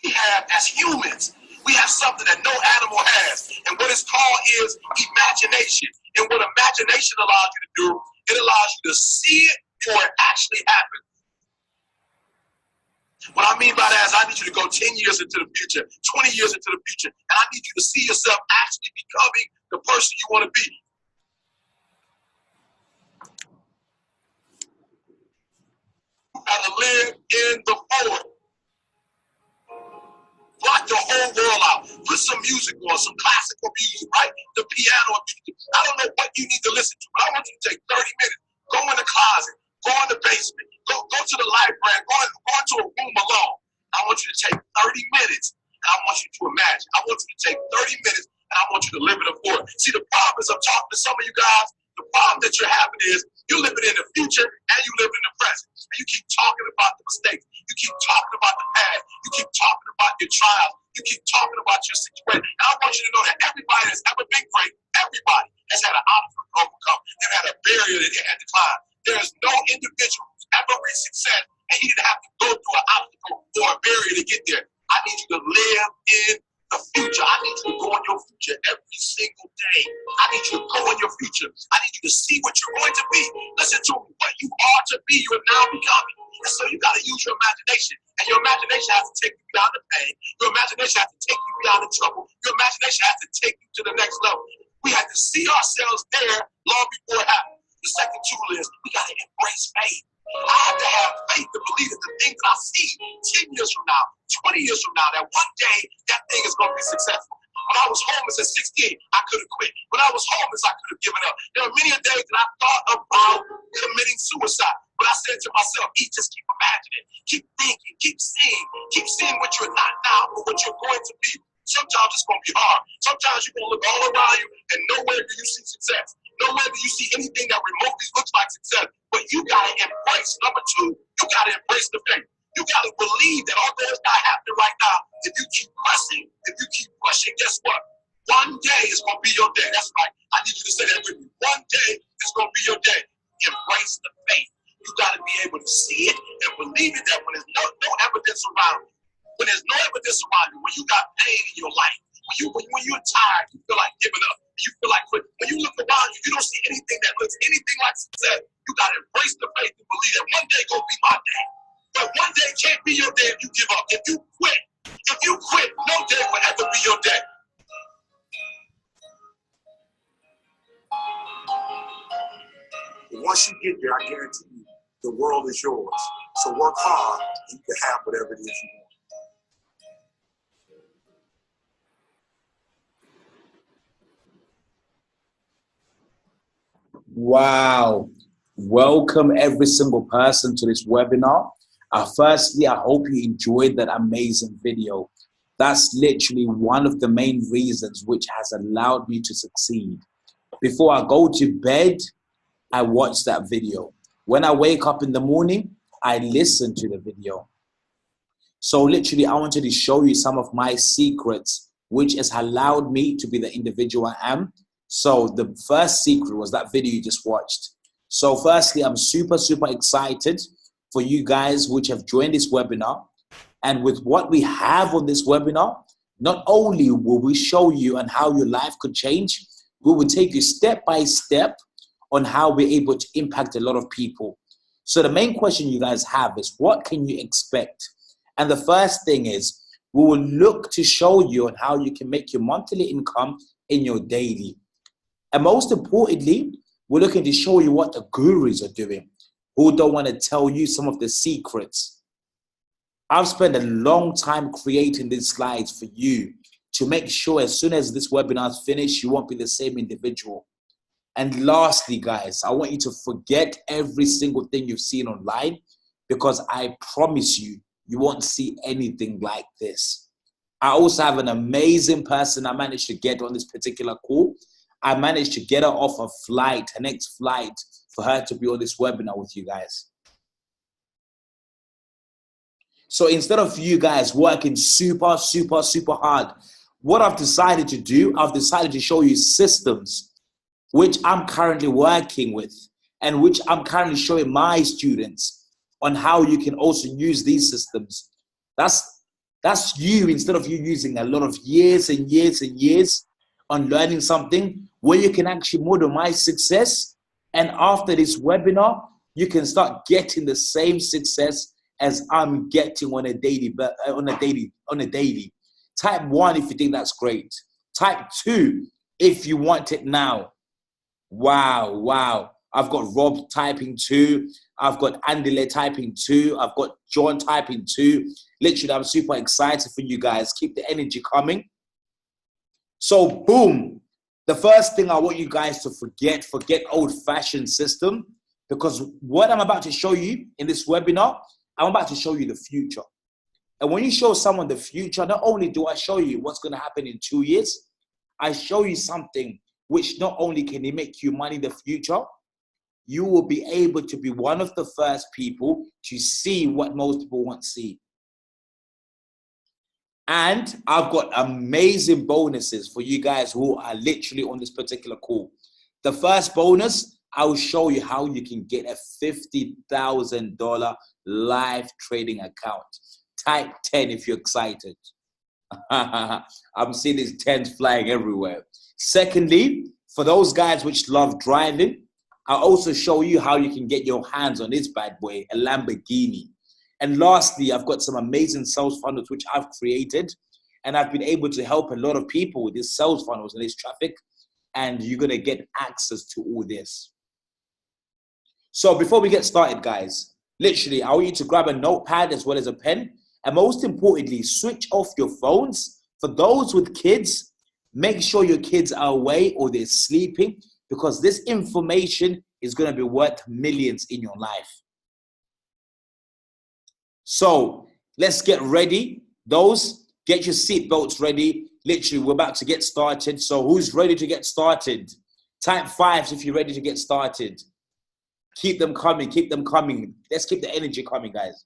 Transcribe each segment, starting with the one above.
We have, as humans, we have something that no animal has. And what it's called is imagination. And what imagination allows you to do, it allows you to see it before it actually happens. What I mean by that is I need you to go 10 years into the future, 20 years into the future, and I need you to see yourself actually becoming the person you want to be. You gotta live in the forward. Block your whole world out. Put some music on, some classical music, right? The piano music. I don't know what you need to listen to, but I want you to take 30 minutes. Go in the closet. Go in the basement. Go to the library. Go into a room alone. I want you to take 30 minutes, and I want you to imagine. I want you to take 30 minutes, and I want you to live in the forward. See, the problem is I'm talking to some of you guys. The problem that you're having is you're living in the future and you live in the present. And you keep talking about the mistakes. You keep talking about the past. You keep talking about your trials. You keep talking about your situation. And I want you to know that everybody that's ever been great, everybody has had an obstacle to overcome. They've had a barrier that they had to climb. There is no individual who's ever reached success and he didn't have to go through an obstacle or a barrier to get there. I need you to live in the future. I need you to go in your future every single day. I need you to go in your future. I need you to see what you're going to be. Listen to me. What you are to be, you are now becoming. And so you got to use your imagination. And your imagination has to take you beyond the pain. Your imagination has to take you beyond the trouble. Your imagination has to take you to the next level. We have to see ourselves there long before it happens. The second tool is we got to embrace faith. I have to have faith to believe that the things that I see 10 years from now, 20 years from now, that one day that thing is going to be successful. When I was homeless at 16, I could have quit. When I was homeless, I could have given up. There are many days that I thought about committing suicide. But I said to myself, just keep imagining, keep thinking, keep seeing what you're not now, but what you're going to be. Sometimes it's going to be hard. Sometimes you're going to look all around you and nowhere do you see success. Nowhere do you see anything that remotely looks like success. But you got to embrace. Number two, you got to embrace the faith. You got to believe that although it's not happening right now, if you keep pressing, guess what? One day is going to be your day. That's right. I need you to say that with me. One day is going to be your day. Embrace the faith. You got to be able to see it and believe it that when there's no evidence around you, when there's no evidence around you, when you got pain in your life, when you're tired, you feel like giving up, you feel like quitting. When you look around you, you don't see anything that looks anything like success. You got to embrace the faith and believe that one day gonna be my day. But one day can't be your day if you give up. If you quit, no day will ever be your day. Once you get there, I guarantee you, the world is yours. So work hard, and you can have whatever it is you want. Wow. Welcome every single person to this webinar. Firstly, I hope you enjoyed that amazing video. That's literally one of the main reasons which has allowed me to succeed. Before I go to bed, I watch that video. When I wake up in the morning, I listen to the video. So literally, I wanted to show you some of my secrets, which has allowed me to be the individual I am. So the first secret was that video you just watched. So firstly, I'm super excited for you guys which have joined this webinar. And with what we have on this webinar, not only will we show you on how your life could change, we will take you step by step on how we're able to impact a lot of people. So the main question you guys have is, what can you expect? And the first thing is, we will look to show you on how you can make your monthly income in your daily. And most importantly, we're looking to show you what the gurus are doing, who don't want to tell you some of the secrets. I've spent a long time creating these slides for you to make sure as soon as this webinar is finished, you won't be the same individual. And lastly, guys, I want you to forget every single thing you've seen online, because I promise you, you won't see anything like this. I also have an amazing person I managed to get on this particular call. I managed to get her off a flight, her next flight, for her to be on this webinar with you guys. So instead of you guys working super hard, what I've decided to do, I've decided to show you systems which I'm currently working with and which I'm currently showing my students on how you can also use these systems. That's That's you, instead of you using a lot of years and years and years on learning something where you can actually model my success. And after this webinar, you can start getting the same success as I'm getting on a daily. Type 1 if you think that's great. Type 2 if you want it now. Wow. I've got Rob typing 2. I've got Andile typing 2. I've got John typing 2. Literally, I'm super excited for you guys. Keep the energy coming. So, boom. The first thing I want you guys to forget old-fashioned system, because what I'm about to show you in this webinar, I'm about to show you the future. And when you show someone the future, not only do I show you what's going to happen in 2 years, I show you something which not only can it make you money in the future, you will be able to be one of the first people to see what most people won't see. And I've got amazing bonuses for you guys who are literally on this particular call. The first bonus, I will show you how you can get a $50,000 live trading account. Type 10 if you're excited. I'm seeing these 10s flying everywhere. Secondly, for those guys which love driving, I'll also show you how you can get your hands on this bad boy, a Lamborghini. And lastly, I've got some amazing sales funnels which I've created, and I've been able to help a lot of people with these sales funnels and this traffic, and you're going to get access to all this. So before we get started, guys, literally, I want you to grab a notepad as well as a pen, and most importantly, switch off your phones. For those with kids, make sure your kids are away or they're sleeping, because this information is going to be worth millions in your life. So let's get ready. Those, get your seatbelts ready. Literally, we're about to get started. So who's ready to get started? Type 5 if you're ready to get started. Keep them coming. Keep them coming. Let's keep the energy coming, guys.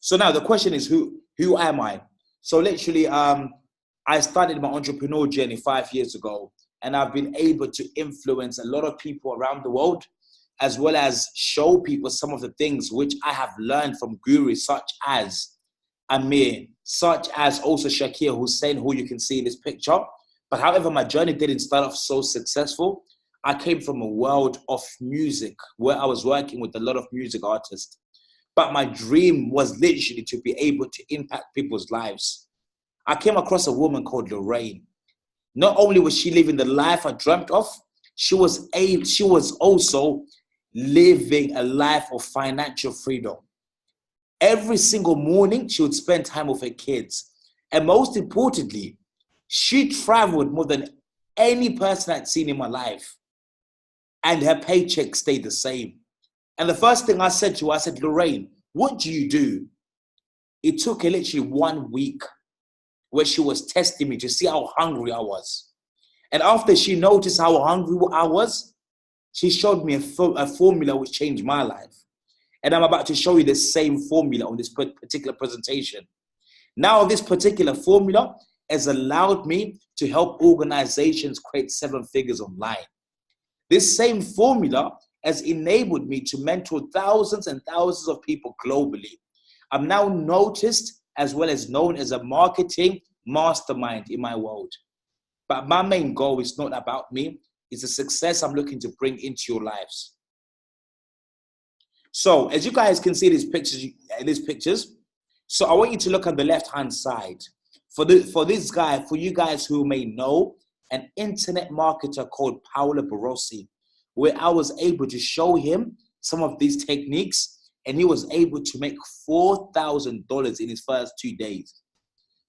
So now the question is, who am I? So literally, I started my entrepreneur journey 5 years ago, and I've been able to influence a lot of people around the world, as well as show people some of the things which I have learned from gurus such as Amir, such as also Shakir Hussein, who you can see in this picture. But however, my journey didn't start off so successful. I came from a world of music where I was working with a lot of music artists. But my dream was literally to be able to impact people's lives. I came across a woman called Lorraine. Not only was she living the life I dreamt of, she was also living a life of financial freedom. Every single morning, she would spend time with her kids. And most importantly, she traveled more than any person I'd seen in my life. And her paycheck stayed the same. And the first thing I said to her, I said, Lorraine, what do you do? It took her literally 1 week where she was testing me to see how hungry I was. And after she noticed how hungry I was, she showed me a formula which changed my life. And I'm about to show you the same formula on this particular presentation. Now, this particular formula has allowed me to help organizations create 7 figures online. This same formula has enabled me to mentor thousands and thousands of people globally. I'm now noticed as well as known as a marketing mastermind in my world. But my main goal is not about me. It's the success I'm looking to bring into your lives. So as you guys can see these pictures, so I want you to look on the left-hand side. For you guys who may know, an internet marketer called Paolo Barossi, where I was able to show him some of these techniques, and he was able to make $4,000 in his first 2 days.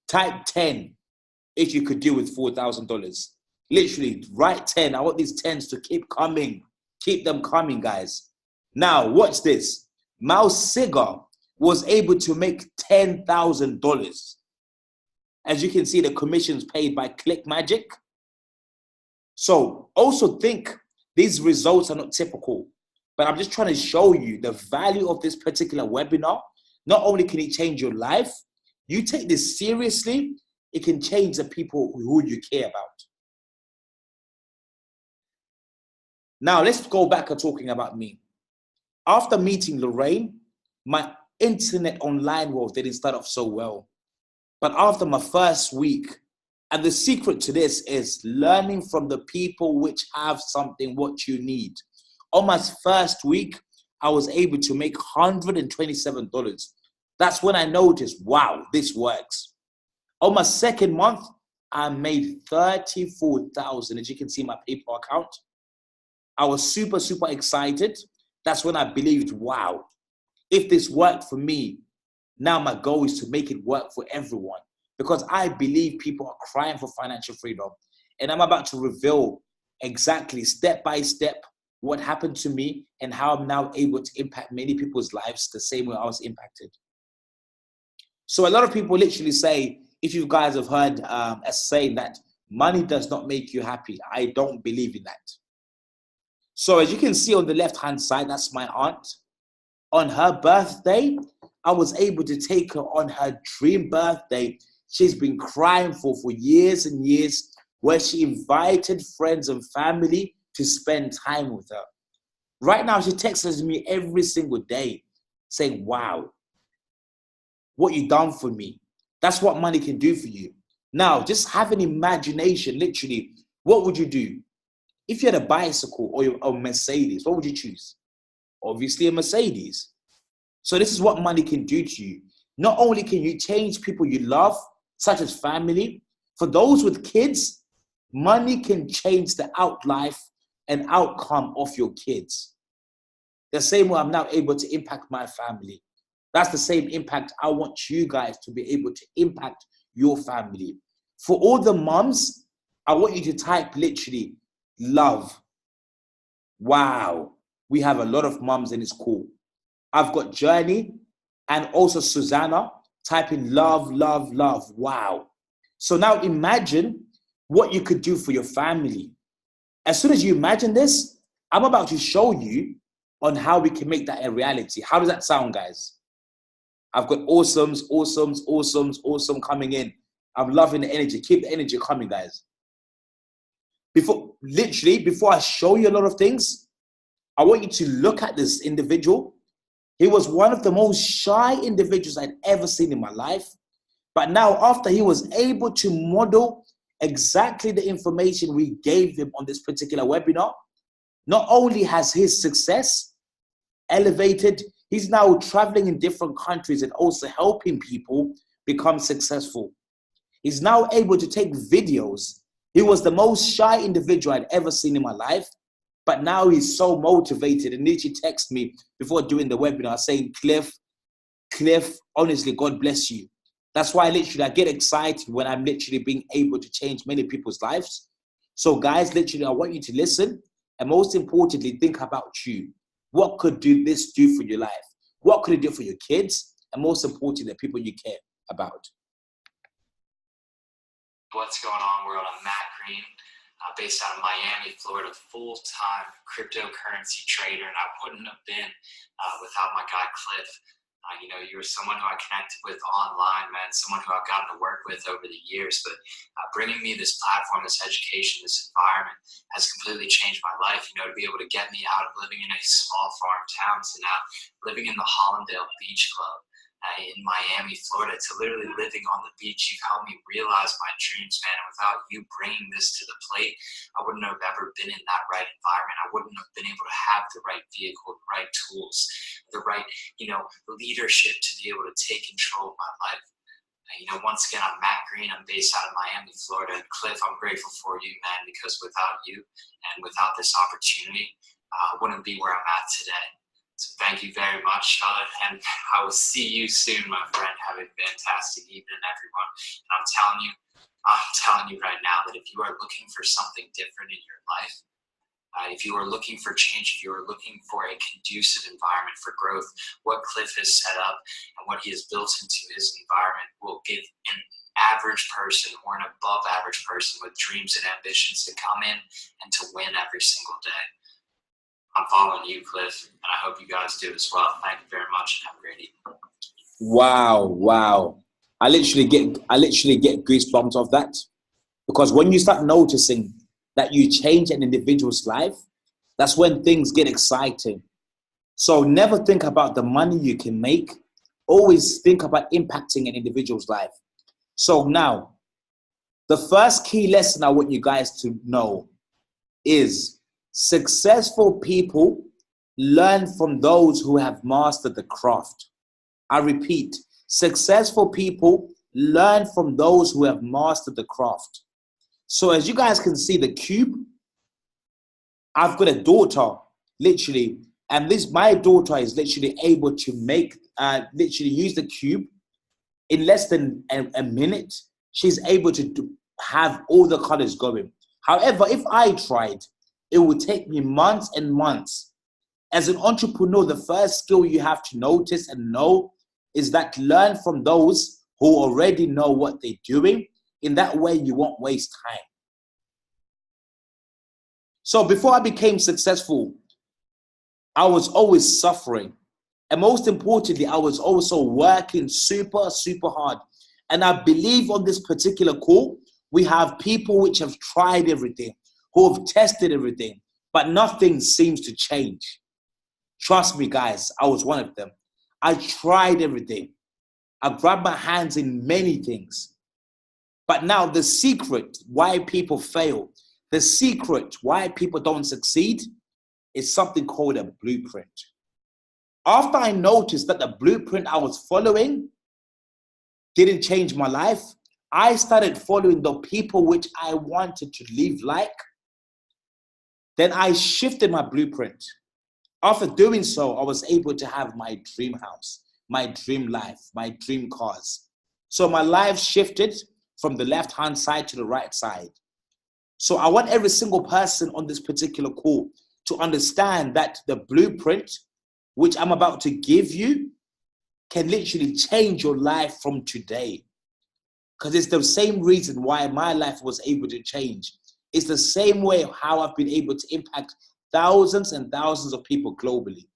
Type 10 if you could do with $4,000. Literally, write 10. I want these 10s to keep coming. Keep them coming, guys. Now, watch this. Mouse Sigger was able to make $10,000. As you can see, the commissions paid by Click Magic. So also think these results are not typical, but I'm just trying to show you the value of this particular webinar. Not only can it change your life, you take this seriously, it can change the people who you care about. Now, let's go back to talking about me. After meeting Lorraine, my internet online world didn't start off so well. But after my first week, and the secret to this is learning from the people which have something what you need. On my first week, I was able to make $127. That's when I noticed, wow, this works. On my second month, I made 34,000. As you can see, my PayPal account. I was super, super excited. That's when I believed, wow, if this worked for me, now my goal is to make it work for everyone, because I believe people are crying for financial freedom. And I'm about to reveal exactly step by step what happened to me and how I'm now able to impact many people's lives the same way I was impacted. So a lot of people literally say, if you guys have heard a saying that money does not make you happy, I don't believe in that. So as you can see on the left-hand side, that's my aunt. On her birthday, I was able to take her on her dream birthday she's been crying for years and years, where she invited friends and family to spend time with her. Right now, she texts me every single day saying, wow, what you done for me. That's what money can do for you. Now, just have an imagination, literally, what would you do? If you had a bicycle or a Mercedes, what would you choose? Obviously a Mercedes. So this is what money can do to you. Not only can you change people you love, such as family, for those with kids, money can change the outlife and outcome of your kids. The same way I'm now able to impact my family. That's the same impact I want you guys to be able to impact your family. For all the moms, I want you to type literally love. Wow. We have a lot of moms and it's cool. I've got Journey and also Susanna typing love, love, love. Wow. So now imagine what you could do for your family. As soon as you imagine this, I'm about to show you on how we can make that a reality. How does that sound, guys? I've got awesome coming in. I'm loving the energy. Keep the energy coming, guys. Before I show you a lot of things, I want you to look at this individual. He was one of the most shy individuals I'd ever seen in my life. But now, after he was able to model exactly the information we gave him on this particular webinar, not only has his success elevated, he's now traveling in different countries and also helping people become successful. He's now able to take videos. He was the most shy individual I'd ever seen in my life, but now he's so motivated. And literally texted me before doing the webinar saying, Cliff, honestly, God bless you. That's why I get excited when I'm literally being able to change many people's lives. So guys, literally, I want you to listen. And most importantly, think about you. What could this do for your life? What could it do for your kids? And most importantly, the people you care about. What's going on, world? I'm Matt Green, based out of Miami, Florida, full-time cryptocurrency trader, and I wouldn't have been without my guy Cliff. You were someone who I connected with online, man, someone who I've gotten to work with over the years, but bringing me this platform, this education, this environment has completely changed my life, to be able to get me out of living in a small farm town to now living in the Hollandale Beach Club in Miami, Florida, to literally living on the beach. You've helped me realize my dreams, man, and without you bringing this to the plate, I wouldn't have ever been in that right environment. I wouldn't have been able to have the right vehicle, the right tools, the right, leadership to be able to take control of my life. Once again, I'm Matt Green. I'm based out of Miami, Florida. And Cliff, I'm grateful for you, man, because without you and without this opportunity, I wouldn't be where I'm at today. So thank you very much, and I will see you soon, my friend. Have a fantastic evening, everyone. And I'm telling you right now that if you are looking for something different in your life, if you are looking for change, if you are looking for a conducive environment for growth, what Cliff has set up and what he has built into his environment will give an average person or an above average person with dreams and ambitions to come in and to win every single day. I'm following you, Cliff, and I hope you guys do as well. Thank you very much, and have a great evening. Wow. I literally get goosebumps of that, because when you start noticing that you change an individual's life, that's when things get exciting. So never think about the money you can make. always think about impacting an individual's life. So now, the first key lesson I want you guys to know is successful people learn from those who have mastered the craft. I repeat, successful people learn from those who have mastered the craft. So as you guys can see, the cube, I've got a daughter, literally, and my daughter is literally able to literally use the cube in less than a minute. She's able to have all the colors going. However, if I tried, it would take me months and months. As an entrepreneur, the first skill you have to notice and know is that learn from those who already know what they're doing. In that way, you won't waste time. So before I became successful, I was always suffering. And most importantly, I was also working super, super hard. And I believe on this particular call, we have people which have tried everything, who have tested everything, but nothing seems to change. Trust me, guys, I was one of them. I tried everything. I grabbed my hands in many things. But now the secret why people fail, the secret why people don't succeed is something called a blueprint. After I noticed that the blueprint I was following didn't change my life, I started following the people which I wanted to live like. Then I shifted my blueprint. After doing so, I was able to have my dream house, my dream life, my dream cars. So my life shifted from the left-hand side to the right side. So I want every single person on this particular call to understand that the blueprint which I'm about to give you can literally change your life from today. Because it's the same reason why my life was able to change. It's the same way how I've been able to impact thousands and thousands of people globally.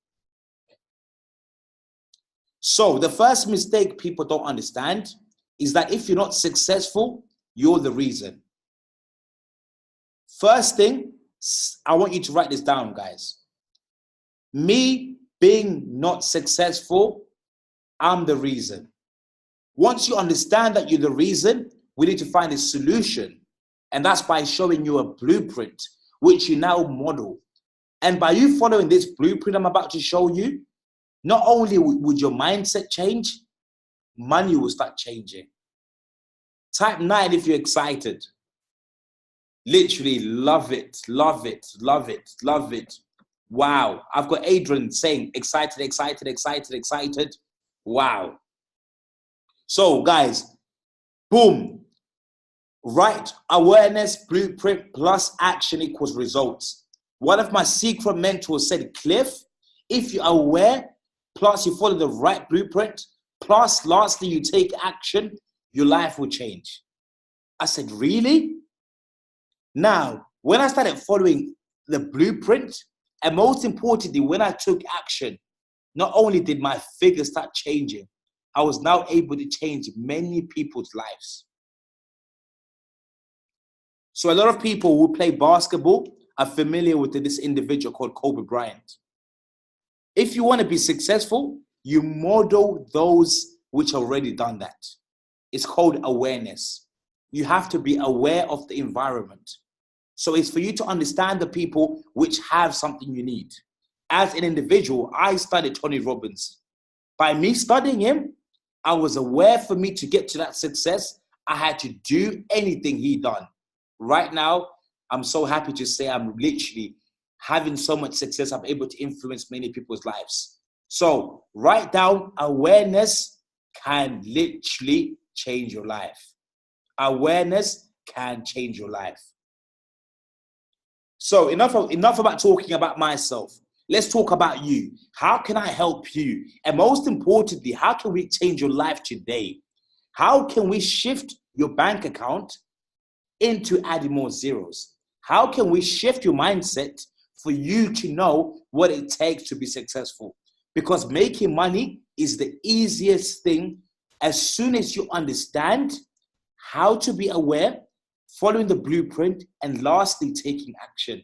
So the first mistake people don't understand is that if you're not successful, you're the reason. First thing, I want you to write this down, guys. Me being not successful, I'm the reason. Once you understand that you're the reason, we need to find a solution. And that's by showing you a blueprint, which you now model. And by you following this blueprint I'm about to show you, not only would your mindset change, money will start changing. Type 9 if you're excited. Literally love it, love it, love it, love it. Wow. I've got Adrian saying excited, excited, excited, excited. Wow. So guys, boom. Right awareness, blueprint plus action equals results. One of my secret mentors said, Cliff, if you're aware, plus you follow the right blueprint, plus lastly you take action, your life will change. I said, really? Now, when I started following the blueprint, and most importantly, when I took action, not only did my figures start changing, I was now able to change many people's lives. So a lot of people who play basketball are familiar with this individual called Kobe Bryant. If you want to be successful, you model those which already done that. It's called awareness. You have to be aware of the environment. So it's for you to understand the people which have something you need. As an individual, I studied Tony Robbins. By me studying him, I was aware for me to get to that success, I had to do anything he done. Right now, I'm so happy to say I'm literally having so much success. I'm able to influence many people's lives. So write down awareness can literally change your life. Awareness can change your life. So enough about talking about myself. Let's talk about you. How can I help you? And most importantly, how can we change your life today? How can we shift your bank account into adding more zeros? How can we shift your mindset for you to know what it takes to be successful? Because making money is the easiest thing as soon as you understand how to be aware, following the blueprint, and lastly, taking action.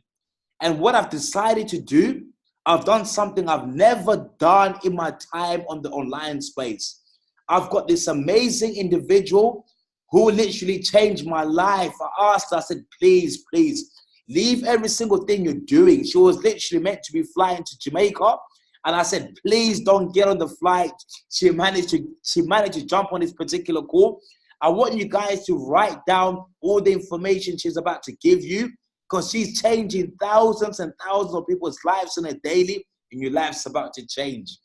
And what I've decided to do, I've done something I've never done in my time on the online space. I've got this amazing individual who literally changed my life. I asked her, I said, please, please, leave every single thing you're doing. She was literally meant to be flying to Jamaica. And I said, please don't get on the flight. She managed to jump on this particular call. I want you guys to write down all the information she's about to give you, because she's changing thousands and thousands of people's lives on a daily, and your life's about to change.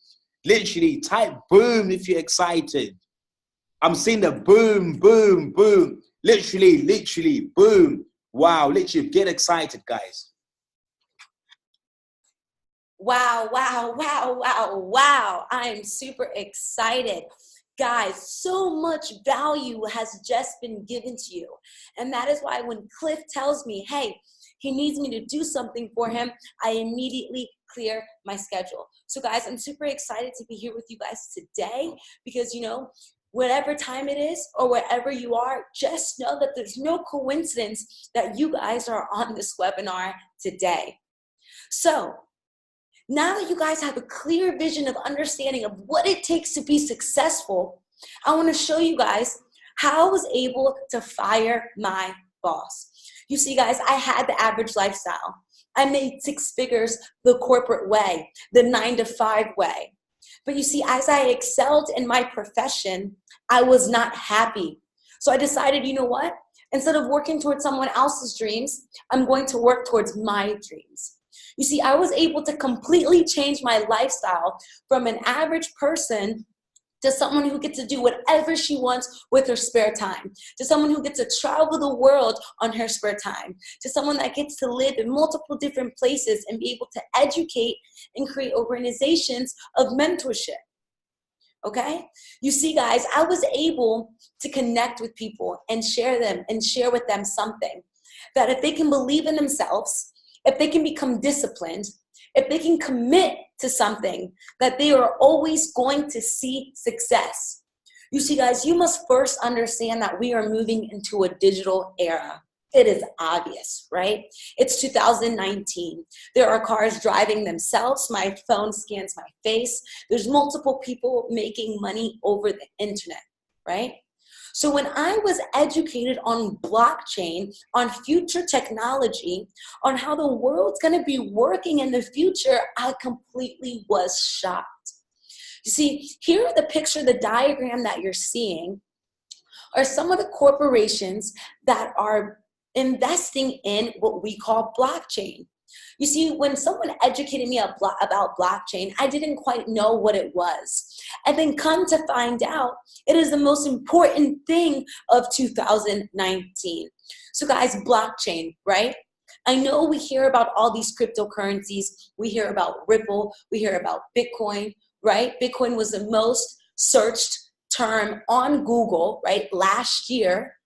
Literally, type boom if you're excited. I'm seeing the boom, boom, boom. Literally, boom. Wow, literally, get excited, guys. Wow, wow, wow, wow, wow. I'm super excited. Guys, so much value has just been given to you. And that is why when Cliff tells me, hey, he needs me to do something for him, I immediately clear my schedule. So guys, I'm super excited to be here with you guys today because, you know, whatever time it is or wherever you are, just know that there's no coincidence that you guys are on this webinar today. So now that you guys have a clear vision of understanding of what it takes to be successful, I want to show you guys how I was able to fire my boss. You see, guys, I had the average lifestyle. I made 6 figures the corporate way, the 9-to-5 way. But you see, as I excelled in my profession, I was not happy. So I decided, you know what? Instead of working towards someone else's dreams, I'm going to work towards my dreams. You see, I was able to completely change my lifestyle from an average person to someone who gets to do whatever she wants with her spare time, to someone who gets to travel the world on her spare time, to someone that gets to live in multiple different places and be able to educate and create organizations of mentorship. Okay? You see, guys, I was able to connect with people and share with them something that if they can believe in themselves, if they can become disciplined, if they can commit to something, that they are always going to see success. You see, guys, you must first understand that we are moving into a digital era. It is obvious, right? It's 2019. There are cars driving themselves. My phone scans my face. There's multiple people making money over the internet, right? So when I was educated on blockchain, on future technology, on how the world's going to be working in the future, I completely was shocked. You see, here are the diagram that you're seeing are some of the corporations that are investing in what we call blockchain. You see, when someone educated me about blockchain, I didn't quite know what it was. And then come to find out, it is the most important thing of 2019. So guys, blockchain, right? I know we hear about all these cryptocurrencies. We hear about Ripple. We hear about Bitcoin, right? Bitcoin was the most searched term on Google, right, last year.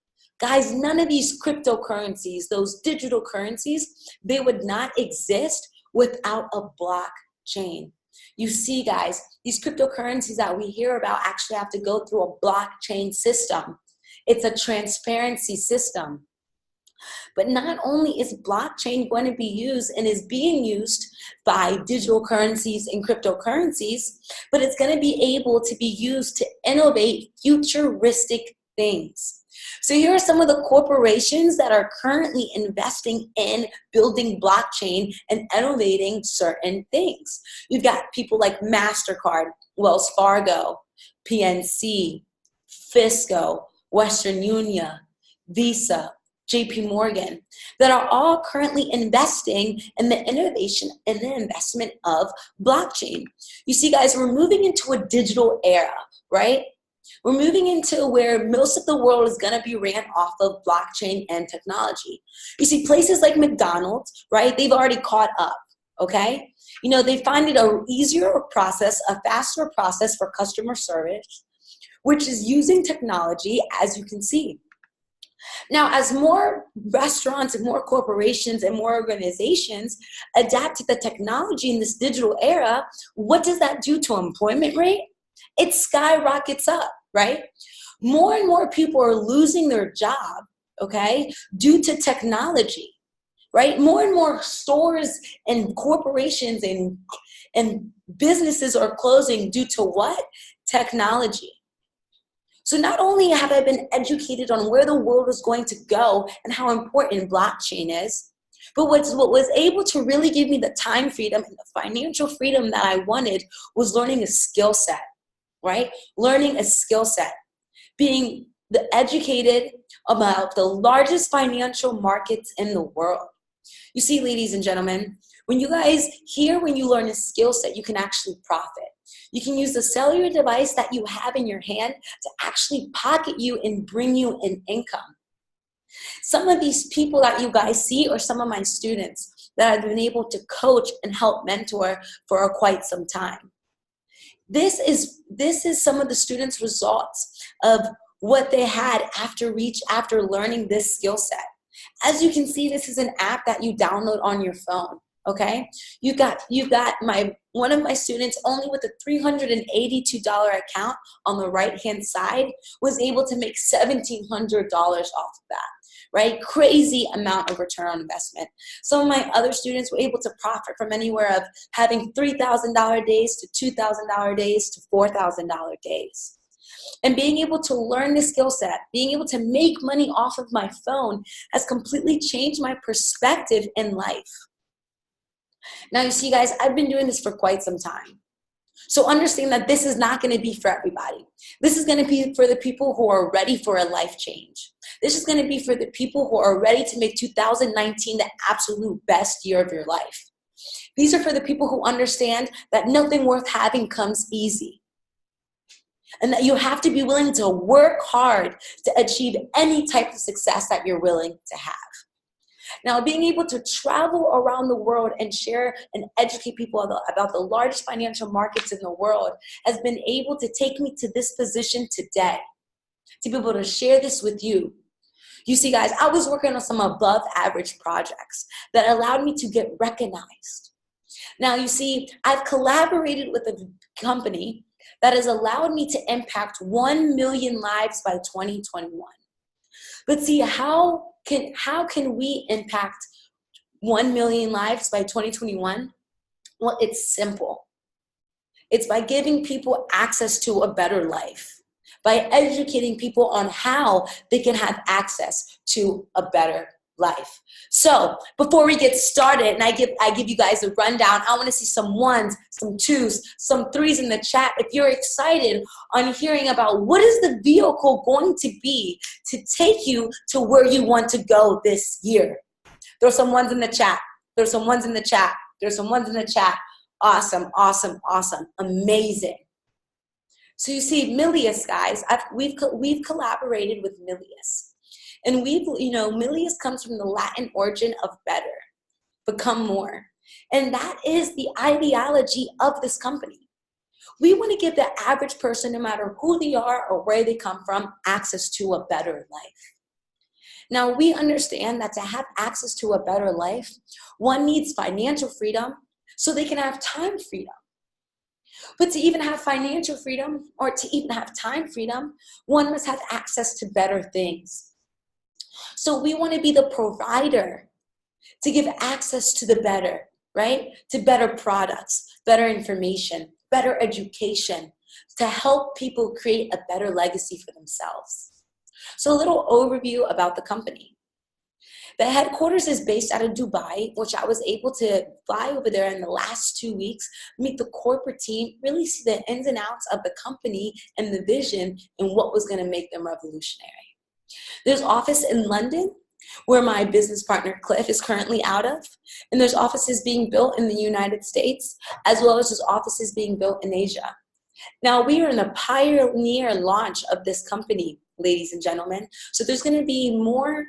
Guys, none of these cryptocurrencies, those digital currencies, they would not exist without a blockchain. You see, guys, these cryptocurrencies that we hear about actually have to go through a blockchain system. It's a transparency system. But not only is blockchain going to be used and is being used by digital currencies and cryptocurrencies, but it's going to be able to be used to innovate futuristic things. So here are some of the corporations that are currently investing in building blockchain and innovating certain things. You've got people like MasterCard, Wells Fargo, PNC, Fisco, Western Union, Visa, JP Morgan, that are all currently investing in the innovation and the investment of blockchain. You see, guys, we're moving into a digital era, right? We're moving into where most of the world is going to be ran off of blockchain and technology. You see, places like McDonald's, right? They've already caught up, okay? You know, they find it a easier process, a faster process for customer service, which is using technology, as you can see. Now, as more restaurants and more corporations and more organizations adapt to the technology in this digital era, what does that do to employment rate? It skyrockets up, right? More and more people are losing their job, okay, due to technology, right? More and more stores and corporations and businesses are closing due to what? Technology. So not only have I been educated on where the world is going to go and how important blockchain is, but what was able to really give me the time freedom and the financial freedom that I wanted was learning a skill set, right? Learning a skill set, being educated about the largest financial markets in the world. You see, ladies and gentlemen, when you learn a skill set, you can actually profit. You can use the cellular device that you have in your hand to actually pocket you and bring you an income. Some of these people that you guys see are some of my students that I've been able to coach and help mentor for quite some time. This is some of the students' results of what they had after learning this skill set. As you can see, this is an app that you download on your phone. Okay, you got one of my students, only with a $382 account on the right hand side, was able to make $1,700 off of that. Right? Crazy amount of return on investment. Some of my other students were able to profit from anywhere of having $3,000 days to $2,000 days to $4,000 days. And being able to learn the skill set, being able to make money off of my phone has completely changed my perspective in life. Now, you see, guys, I've been doing this for quite some time. So understand that this is not going to be for everybody. This is going to be for the people who are ready for a life change. This is going to be for the people who are ready to make 2019 the absolute best year of your life. These are for the people who understand that nothing worth having comes easy, and that you have to be willing to work hard to achieve any type of success that you're willing to have. Now, being able to travel around the world and share and educate people about the largest financial markets in the world has been able to take me to this position today, to be able to share this with you. You see, guys, I was working on some above average projects that allowed me to get recognized. Now, you see, I've collaborated with a company that has allowed me to impact 1 million lives by 2021. But see, how can we impact 1 million lives by 2021? Well, it's simple. It's by giving people access to a better life, by educating people on how they can have access to a better life. So before we get started, and I give you guys a rundown, I want to see some ones, some twos, some threes in the chat if you're excited on hearing about what is the vehicle going to be to take you to where you want to go this year. There's some ones in the chat. There's some ones in the chat. There's some ones in the chat. Awesome, awesome, awesome, amazing. So you see, Milius, guys, we've collaborated with Milius. And Milius comes from the Latin origin of better, become more. And that is the ideology of this company. We want to give the average person, no matter who they are or where they come from, access to a better life. Now, we understand that to have access to a better life, one needs financial freedom so they can have time freedom. But to even have financial freedom or to even have time freedom, one must have access to better things. So we want to be the provider to give access to the better, right? To better products, better information, better education, to help people create a better legacy for themselves. So a little overview about the company. The headquarters is based out of Dubai, which I was able to fly over there in the last 2 weeks, meet the corporate team, really see the ins and outs of the company and the vision and what was going to make them revolutionary. There's office in London, where my business partner Cliff is currently out of, and there's offices being built in the United States, as well as there's offices being built in Asia. Now, we are in the pioneer launch of this company, ladies and gentlemen, so there's going to be more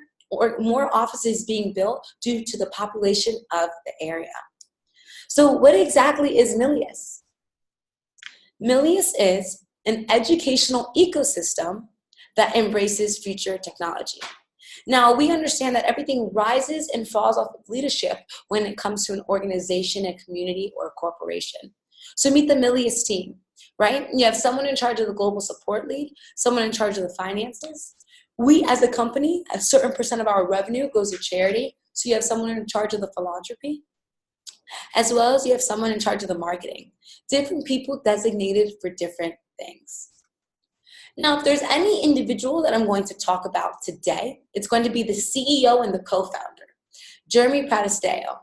offices being built due to the population of the area. So what exactly is Milius? Milius is an educational ecosystem that embraces future technology. Now, we understand that everything rises and falls off of leadership when it comes to an organization, a community, or a corporation. So meet the Milius team, right? You have someone in charge of the global support lead, someone in charge of the finances. We, as a company, a certain percent of our revenue goes to charity. So you have someone in charge of the philanthropy, as well as you have someone in charge of the marketing. Different people designated for different things. Now, if there's any individual that I'm going to talk about today, it's going to be the CEO and the co-founder, Jeremy Pratisteo.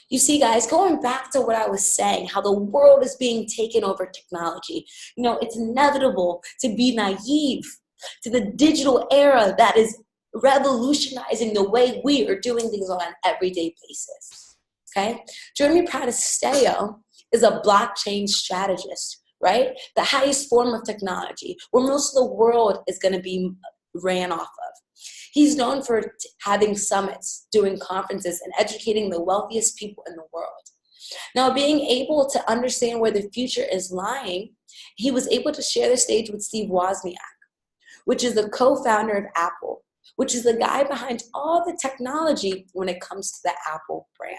You see, guys, going back to what I was saying, how the world is being taken over technology, it's inevitable to be naive to the digital era that is revolutionizing the way we are doing things on an everyday basis, okay? Jeremy Pratisteo is a blockchain strategist, right? The highest form of technology, where most of the world is going to be ran off of. He's known for having summits, doing conferences, and educating the wealthiest people in the world. Now, being able to understand where the future is lying, he was able to share the stage with Steve Wozniak, which is the co-founder of Apple, which is the guy behind all the technology when it comes to the Apple brand.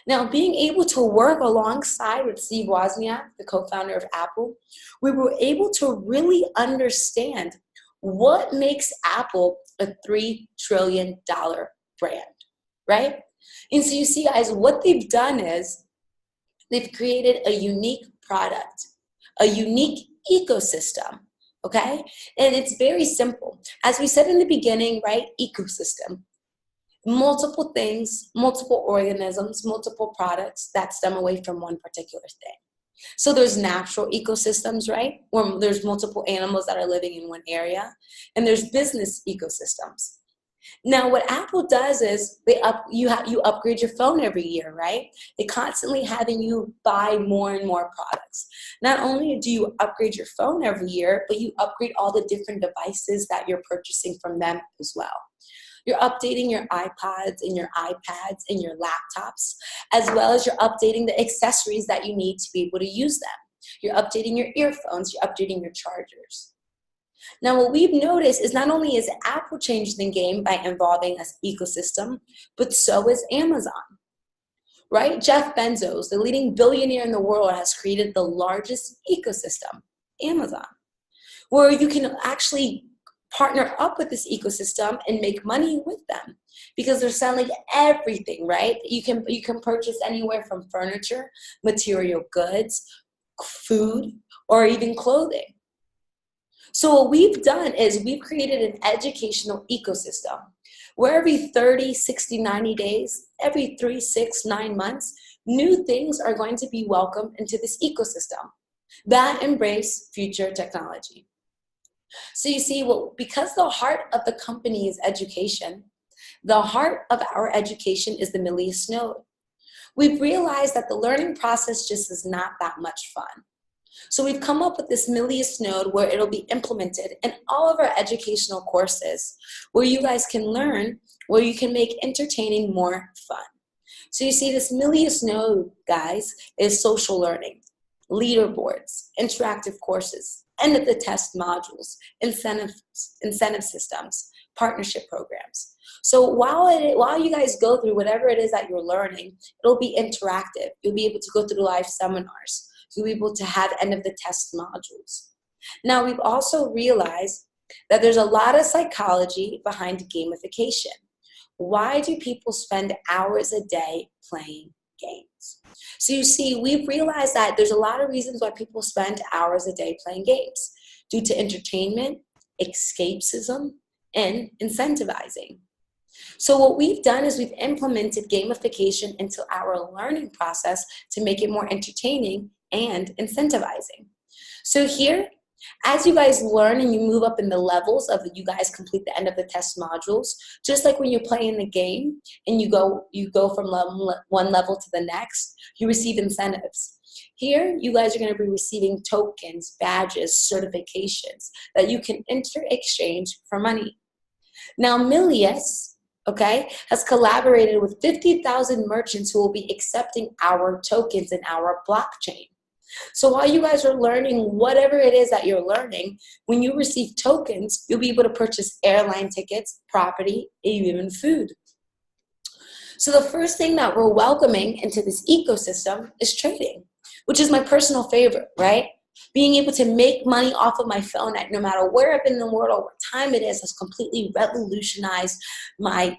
Now, being able to work alongside with Steve Wozniak, the co-founder of Apple, we were able to really understand what makes Apple a $3 trillion brand, right? And so you see, guys, what they've done is they've created a unique product, a unique ecosystem, okay? And it's very simple. As we said in the beginning, right, ecosystem. Multiple things, multiple organisms, multiple products that stem away from one particular thing. So there's natural ecosystems, right? Where there's multiple animals that are living in one area. And there's business ecosystems. Now, what Apple does is you upgrade your phone every year, right? They're constantly having you buy more and more products. Not only do you upgrade your phone every year, but you upgrade all the different devices that you're purchasing from them as well. You're updating your iPods and your iPads and your laptops, as well as you're updating the accessories that you need to be able to use them. You're updating your earphones, you're updating your chargers. Now, what we've noticed is not only is Apple changing the game by involving this ecosystem, but so is Amazon, right? Jeff Bezos, the leading billionaire in the world, has created the largest ecosystem, Amazon, where you can actually partner up with this ecosystem and make money with them because they're selling everything, right? You can purchase anywhere from furniture, material goods, food, or even clothing. So what we've done is we've created an educational ecosystem where every 30, 60, 90 days, every 3, 6, 9 months, new things are going to be welcomed into this ecosystem that embrace future technology. So you see, because the heart of the company is education, the heart of our education is the Milius node. We've realized that the learning process just is not that much fun. So we've come up with this Milius node where it'll be implemented in all of our educational courses, where you guys can learn, where you can make entertaining more fun. So you see, this Milius node, guys, is social learning, leaderboards, interactive courses, end of the test modules, incentive systems, partnership programs. So while you guys go through whatever it is that you're learning, it'll be interactive. You'll be able to go through live seminars. You'll be able to have end of the test modules. Now, we've also realized that there's a lot of psychology behind gamification. Why do people spend hours a day playing games? So you see, we've realized that there's a lot of reasons why people spend hours a day playing games, due to entertainment, escapism, and incentivizing. So what we've done is we've implemented gamification into our learning process to make it more entertaining and incentivizing. So here, as you guys learn and you move up in the levels of you guys complete the end of the test modules, just like when you're playing the game and you go from one level to the next, you receive incentives. Here, you guys are going to be receiving tokens, badges, certifications that you can exchange for money. Now, Milius, okay, has collaborated with 50,000 merchants who will be accepting our tokens in our blockchain. So while you guys are learning whatever it is that you're learning, when you receive tokens, you'll be able to purchase airline tickets, property, and even food. So the first thing that we're welcoming into this ecosystem is trading, which is my personal favorite, right? Being able to make money off of my phone at no matter where I've been in the world or what time it is has completely revolutionized my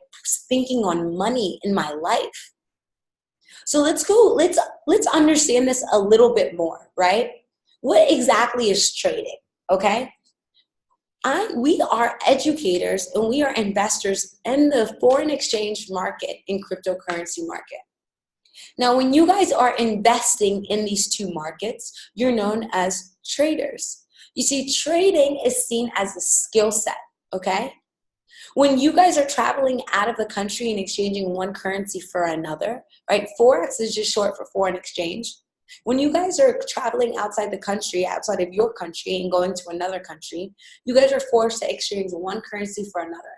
thinking on money in my life. So let's understand this a little bit more, right? What exactly is trading, okay? we are educators and we are investors in the foreign exchange market, in cryptocurrency market. Now, when you guys are investing in these two markets, you're known as traders. You see, trading is seen as a skill set, okay? When you guys are traveling out of the country and exchanging one currency for another, right? Forex is just short for foreign exchange. When you guys are traveling outside the country, outside of your country and going to another country, you guys are forced to exchange one currency for another.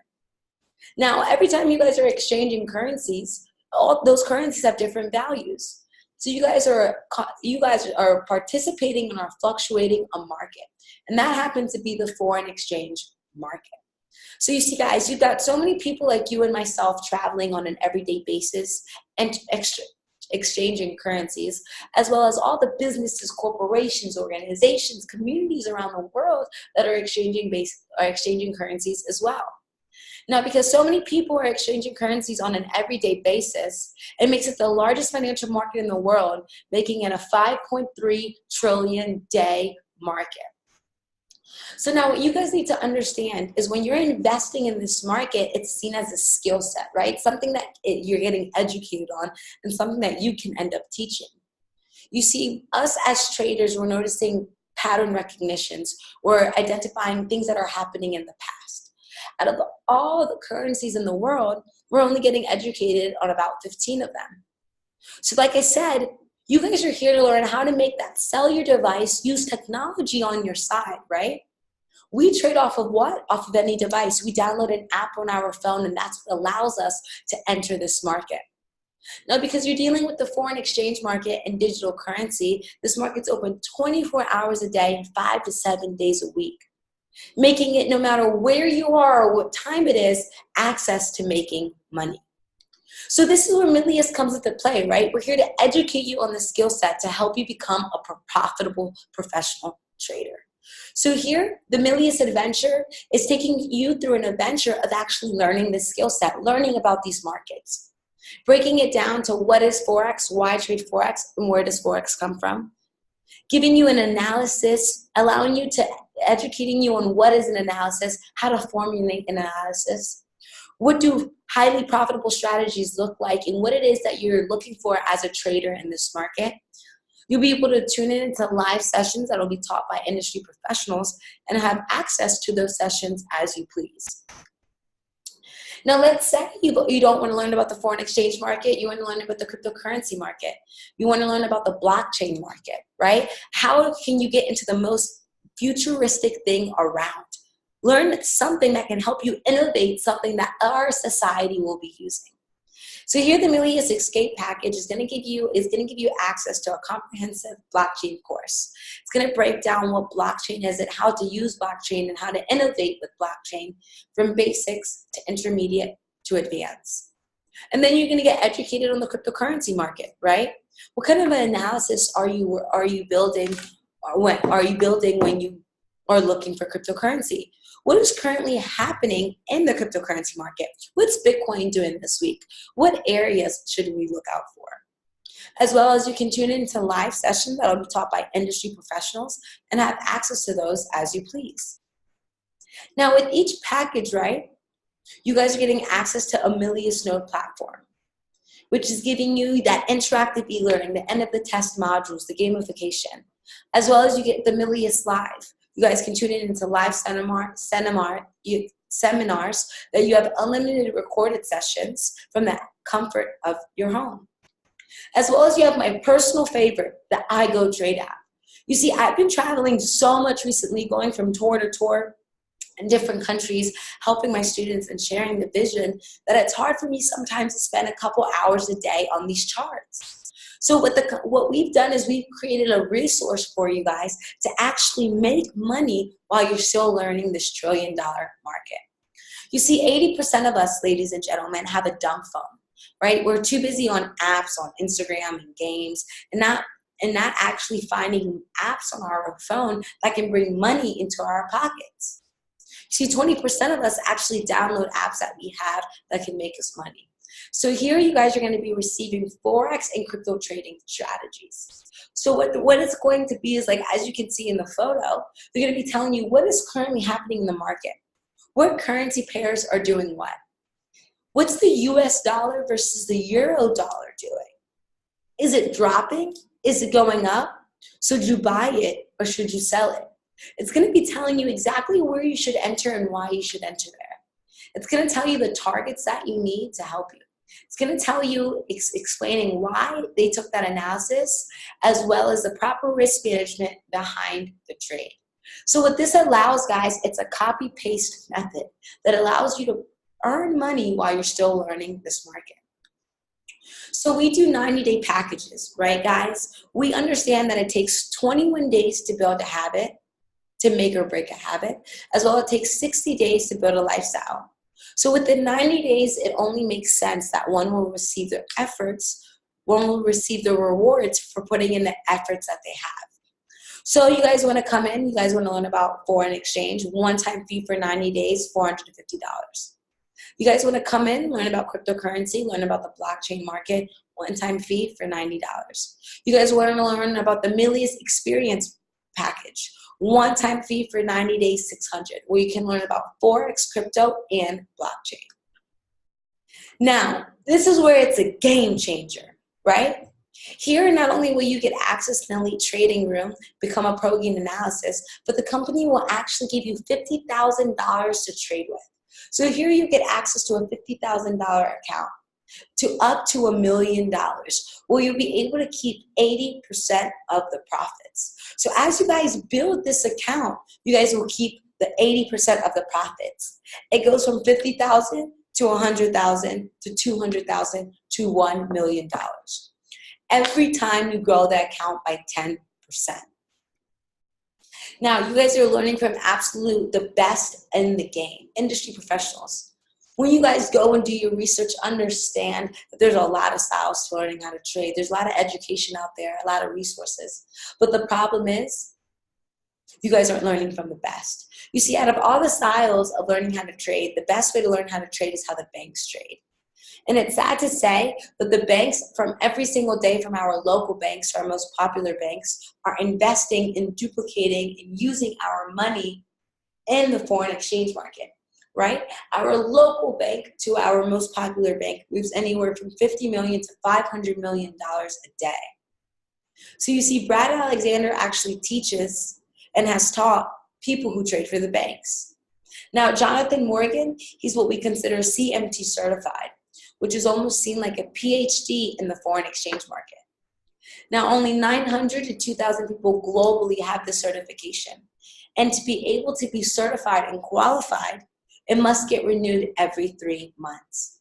Now, every time you guys are exchanging currencies, all those currencies have different values. So you guys are participating and are fluctuating a market. And that happens to be the foreign exchange market. So you see, guys, you've got so many people like you and myself traveling on an everyday basis and exchanging currencies, as well as all the businesses, corporations, organizations, communities around the world that are exchanging currencies as well. Now, because so many people are exchanging currencies on an everyday basis, it makes it the largest financial market in the world, making it a 5.3 trillion day market. So now what you guys need to understand is when you're investing in this market, it's seen as a skill set, right? Something that you're getting educated on and something that you can end up teaching. You see, us as traders, we're noticing pattern recognitions. We're identifying things that are happening in the past. Out of all the currencies in the world, we're only getting educated on about 15 of them. So like I said, you guys are here to learn how to make that cellular device use technology on your side, right? We trade off of what? Off of any device. We download an app on our phone, and that's what allows us to enter this market. Now, because you're dealing with the foreign exchange market and digital currency, this market's open 24 hours a day, 5 to 7 days a week, making it, no matter where you are or what time it is, access to making money. So this is where Milius comes into play, right? We're here to educate you on the skill set to help you become a profitable professional trader. So here, the Milius adventure is taking you through an adventure of actually learning the skill set, learning about these markets, breaking it down to what is Forex, why trade Forex, and where does Forex come from, giving you an analysis, allowing you to, educating you on what is an analysis, how to formulate an analysis, what do highly profitable strategies look like, and what it is that you're looking for as a trader in this market. You'll be able to tune in into live sessions that will be taught by industry professionals and have access to those sessions as you please. Now, let's say you don't want to learn about the foreign exchange market. You want to learn about the cryptocurrency market. You want to learn about the blockchain market, right? How can you get into the most futuristic thing around? Learn something that can help you innovate something that our society will be using. So here, the Milius Escape Package is going to give you access to a comprehensive blockchain course. It's going to break down what blockchain is and how to use blockchain and how to innovate with blockchain from basics to intermediate to advanced. And then you're going to get educated on the cryptocurrency market, right? What kind of an analysis are you building when you are looking for cryptocurrency? What is currently happening in the cryptocurrency market? What's Bitcoin doing this week? What areas should we look out for? As well as you can tune into live sessions that will be taught by industry professionals and have access to those as you please. Now, with each package, right, you guys are getting access to a Milius Node platform, which is giving you that interactive e-learning, the end of the test modules, the gamification, as well as you get the Milius Live. You guys can tune in into live seminars that you have unlimited recorded sessions from the comfort of your home. As well as you have my personal favorite, the iGoTrade app. You see, I've been traveling so much recently, going from tour to tour in different countries, helping my students and sharing the vision, that it's hard for me sometimes to spend a couple hours a day on these charts. So what we've done is we've created a resource for you guys to actually make money while you're still learning this $1 trillion market. You see, 80% of us, ladies and gentlemen, have a dumb phone, right? We're too busy on apps, on Instagram and games, and not actually finding apps on our phone that can bring money into our pockets. See, 20% of us actually download apps that we have that can make us money. So here you guys are going to be receiving Forex and crypto trading strategies. So what it's going to be is, like, as you can see in the photo, they're going to be telling you what is currently happening in the market. What currency pairs are doing what? What's the US dollar versus the euro dollar doing? Is it dropping? Is it going up? So should you buy it or should you sell it? It's going to be telling you exactly where you should enter and why you should enter there. It's going to tell you the targets that you need to help you. It's going to tell you, explaining why they took that analysis, as well as the proper risk management behind the trade. So what this allows, guys, it's a copy-paste method that allows you to earn money while you're still learning this market. So we do 90-day packages, right, guys? We understand that it takes 21 days to build a habit, to make or break a habit, as well as it takes 60 days to build a lifestyle. So within 90 days, it only makes sense that one will receive their efforts, one will receive the rewards for putting in the efforts that they have. So you guys want to come in, you guys want to learn about foreign exchange, one-time fee for 90 days, $450. You guys want to come in, learn about cryptocurrency, learn about the blockchain market, one-time fee for $90. You guys want to learn about the Millions Experience package, one-time fee for 90 days, $600, where you can learn about Forex, crypto, and blockchain. Now, this is where it's a game changer, right? Here, not only will you get access to an elite trading room, become a pro game analysis, but the company will actually give you $50,000 to trade with. So here you get access to a $50,000 account to up to $1 million, where you'll be able to keep 80% of the profits. So as you guys build this account, you guys will keep the 80% of the profits. It goes from $50,000 to $100,000 to $200,000 to $1 million. Every time you grow the account by 10%. Now, you guys are learning from the best in the game, industry professionals. When you guys go and do your research, understand that there's a lot of styles to learning how to trade. There's a lot of education out there, a lot of resources. But the problem is, you guys aren't learning from the best. You see, out of all the styles of learning how to trade, the best way to learn how to trade is how the banks trade. And it's sad to say that the banks, from every single day, from our local banks to our most popular banks, are investing in duplicating and using our money in the foreign exchange market, right? Our local bank to our most popular bank moves anywhere from $50 million to $500 million a day. So you see, Brad Alexander actually teaches and has taught people who trade for the banks. Now, Jonathan Morgan, he's what we consider CMT certified, which is almost seen like a PhD in the foreign exchange market. Now, only 900 to 2,000 people globally have this certification. And to be able to be certified and qualified, it must get renewed every 3 months.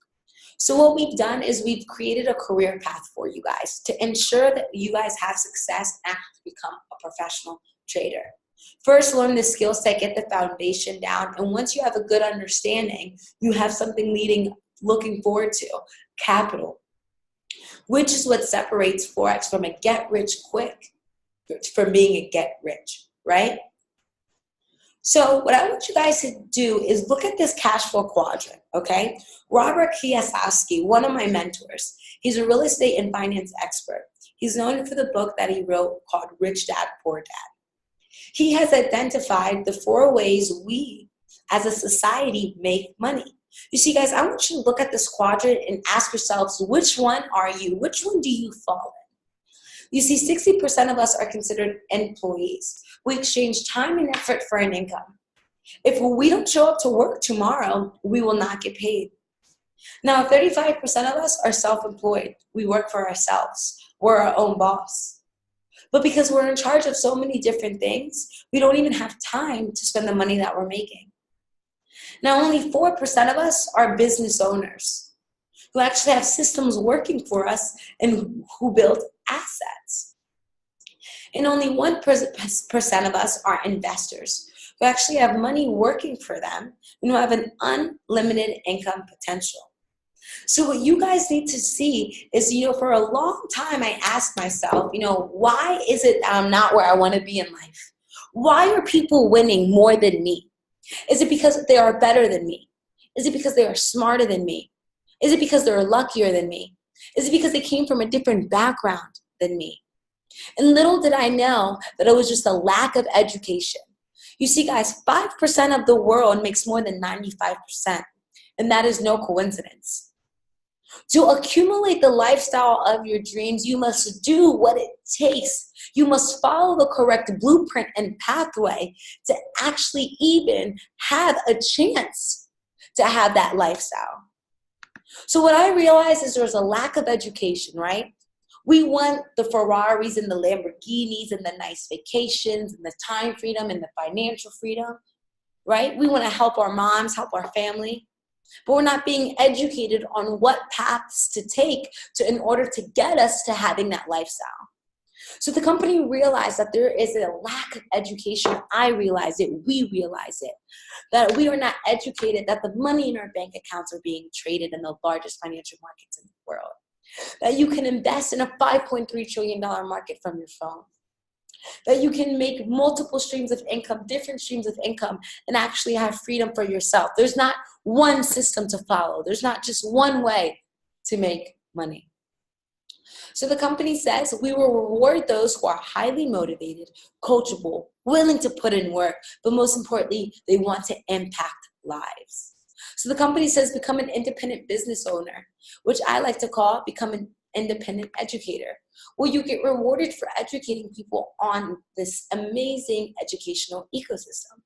So what we've done is we've created a career path for you guys to ensure that you guys have success and become a professional trader. First, learn the skill set, get the foundation down, and once you have a good understanding, you have something looking forward to, capital, which is what separates Forex from a get-rich-quick, from being a get-rich, right? So what I want you guys to do is look at this cash flow quadrant, okay? Robert Kiyosaki, one of my mentors, he's a real estate and finance expert. He's known for the book that he wrote called Rich Dad, Poor Dad. He has identified the 4 ways we, as a society, make money. You see, guys, I want you to look at this quadrant and ask yourselves, which one are you? Which one do you fall in? You see, 60% of us are considered employees. We exchange time and effort for an income. If we don't show up to work tomorrow, we will not get paid. Now, 35% of us are self-employed. We work for ourselves. We're our own boss. But because we're in charge of so many different things, we don't even have time to spend the money that we're making. Now, only 4% of us are business owners who actually have systems working for us and who build assets. And only 1% of us are investors who actually have money working for them and who have an unlimited income potential. So what you guys need to see is, for a long time I asked myself, why is it that I'm not where I want to be in life? Why are people winning more than me? Is it because they are better than me? Is it because they are smarter than me? Is it because they're luckier than me? Is it because they came from a different background than me? And little did I know that it was just a lack of education. You see, guys, 5% of the world makes more than 95%, and that is no coincidence. To accumulate the lifestyle of your dreams, you must do what it takes. You must follow the correct blueprint and pathway to actually even have a chance to have that lifestyle. So what I realized is there's a lack of education, right? We want the Ferraris and the Lamborghinis and the nice vacations and the time freedom and the financial freedom, right? We want to help our moms, help our family, but we're not being educated on what paths to take in order to get us to having that lifestyle. So the company realized that there is a lack of education. I realize it. We realize it. That we are not educated, that the money in our bank accounts are being traded in the largest financial markets in the world. That you can invest in a $5.3 trillion market from your phone. That you can make multiple streams of income, different streams of income, and actually have freedom for yourself. There's not one system to follow. There's not just one way to make money. So the company says we will reward those who are highly motivated, coachable, willing to put in work, but most importantly, they want to impact lives. So the company says become an independent business owner, which I like to call become an independent educator, where you get rewarded for educating people on this amazing educational ecosystem.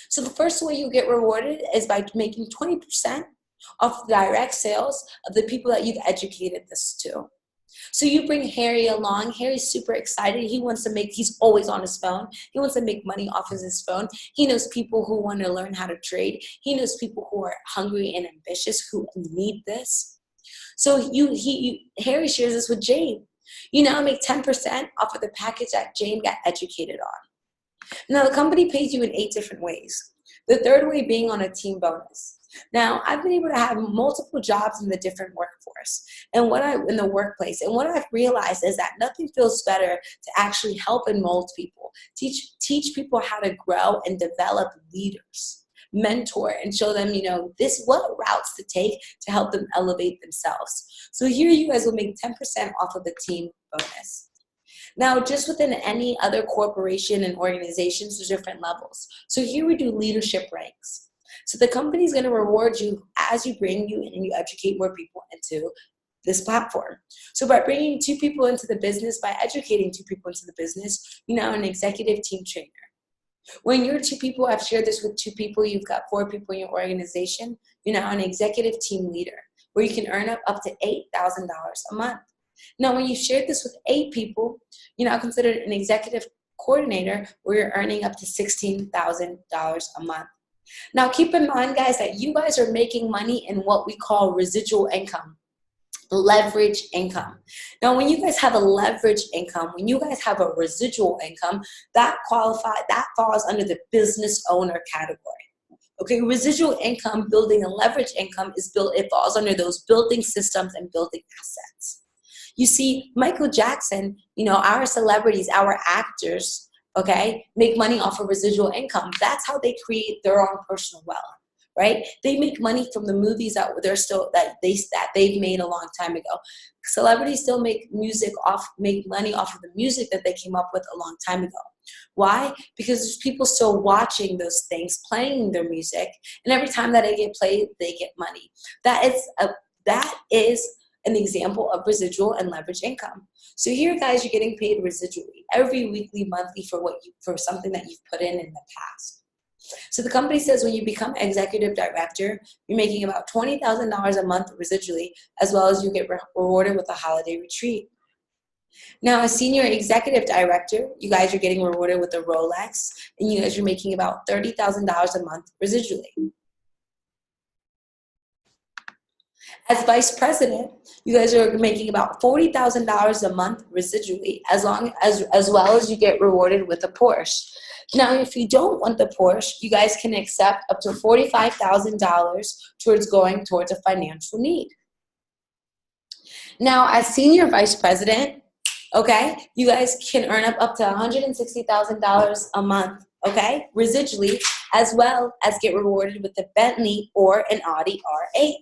So the first way you get rewarded is by making 20% of direct sales of the people that you've educated this to. So you bring Harry along. Harry's super excited. He's always on his phone. He wants to make money off of his phone. He knows people who want to learn how to trade. He knows people who are hungry and ambitious who need this. So Harry shares this with Jane. You now make 10% off of the package that Jane got educated on. Now the company pays you in 8 different ways. The third way being on a team bonus. Now, I've been able to have multiple jobs in the different workforce and in the workplace. And what I've realized is that nothing feels better to actually help and mold people, teach people how to grow and develop leaders, mentor, and show them, what routes to take to help them elevate themselves. So here you guys will make 10% off of the team bonus. Now, just within any other corporation and organizations, there's different levels. So here we do leadership ranks. So the company is going to reward you as you bring you in and you educate more people into this platform. So by bringing 2 people into the business, by educating 2 people into the business, you're now an executive team trainer. When your 2 people have shared this with 2 people, you've got 4 people in your organization, you're now an executive team leader where you can earn up to $8,000 a month. Now, when you shared this with 8 people, you're now considered an executive coordinator where you're earning up to $16,000 a month. Now, keep in mind, guys, that you guys are making money in what we call residual income, leverage income. Now, when you guys have a leverage income, when you guys have a residual income, that falls under the business owner category. Okay, residual income, building a leverage income it falls under those building systems and building assets. You see, Michael Jackson, our celebrities, our actors, okay, make money off of residual income. That's how they create their own personal wealth, right? They make money from the movies that they've made a long time ago. Celebrities still make money off of the music that they came up with a long time ago. Why? Because there's people still watching those things, playing their music, and every time that they get played, they get money. That is an example of residual and leverage income. So here, guys, you're getting paid residually every weekly, monthly for something that you've put in the past. So the company says when you become executive director, you're making about $20,000 a month residually, as well as you get rewarded with a holiday retreat. Now, as senior executive director, you guys are getting rewarded with a Rolex, and you guys are making about $30,000 a month residually. As vice president, you guys are making about $40,000 a month residually, as well as you get rewarded with a Porsche. Now, if you don't want the Porsche, you guys can accept up to $45,000 towards a financial need. Now, as senior vice president, okay, you guys can earn up to $160,000 a month, okay, residually, as well as get rewarded with a Bentley or an Audi R8.